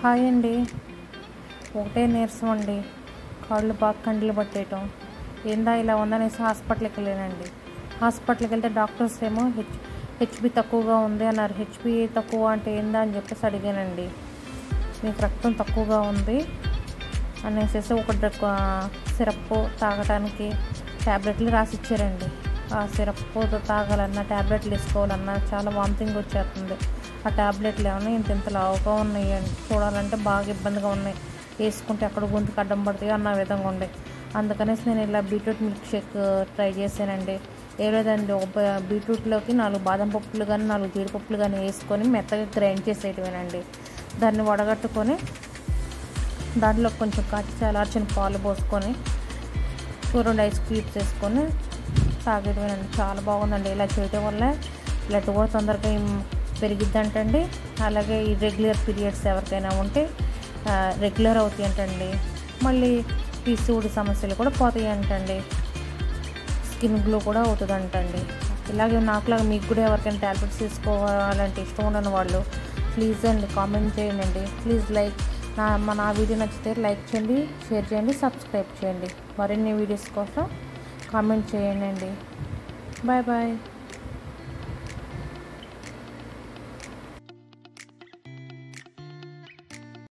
Hi అండి. ఒకటే నీరసం అండి, కాళ్ళు బాగా కండ్లు పట్టేయటం. ఏందా ఇలా ఉందనేసి హాస్పిటల్కి వెళ్ళానండి. హాస్పిటల్కి వెళ్తే డాక్టర్స్ ఏమో హెచ్బి తక్కువగా ఉంది అన్నారు. హెచ్బి తక్కువ అంటే ఏందా అని చెప్పేసి అడిగానండి. మీకు రక్తం తక్కువగా ఉంది అనేసి ఒక సిరప్ తాగటానికి ట్యాబ్లెట్లు రాసి ఇచ్చారండి. ఆ సిరప్ తాగాలన్నా ట్యాబ్లెట్లు వేసుకోవాలన్నా చాలా వామిటింగ్ వచ్చేస్తుంది. ఆ ట్యాబ్లెట్లు ఏమన్నా ఇంత లావుగా ఉన్నాయండి, చూడాలంటే బాగా ఇబ్బందిగా ఉన్నాయి. వేసుకుంటే ఎక్కడ గొంతుకు అడ్డం పడతాయో అన్న విధంగా ఉండే. అందుకనేసి నేను ఇలా బీట్రూట్ మిల్క్ షేక్ ట్రై చేశానండి. ఏ లేదండి, ఒక బీట్రూట్లోకి 4 బాదం పప్పులు కానీ 4 జీడిపప్పులు కానీ వేసుకొని మెత్తగా గ్రైండ్ చేసేయటమేనండి. దాన్ని వడగట్టుకొని దాంట్లో కొంచెం కాచి చల్లార్చిన పాలు పోసుకొని 2 ఐస్ క్యూబ్స్ వేసుకొని తాగేయటమేనండి. చాలా బాగుందండి. ఇలా చేయటం వల్ల బ్లడ్ కూడా తొందరగా పెరిగిద్దంటండి. అలాగే ఈ రెగ్యులర్ పీరియడ్స్ ఎవరికైనా ఉంటే రెగ్యులర్ అవుతాయి అంటండి. మళ్ళీ పీసీఓడి సమస్యలు కూడా పోతాయి అంటండి. స్కిన్ గ్లో కూడా అవుతుంది అంటండి. ఇలాగే నాకులాగా మీకు కూడా ఎవరికైనా ట్యాబ్లెట్స్ తీసుకోవాలంటే ఇష్టం ఉండని వాళ్ళు ప్లీజ్ అండి కామెంట్ చేయండి. ప్లీజ్ లైక్ నా వీడియో నచ్చితే లైక్ చేయండి, షేర్ చేయండి, సబ్స్క్రైబ్ చేయండి. మరిన్ని వీడియోస్ కోసం కామెంట్ చేయండి. Bye bye.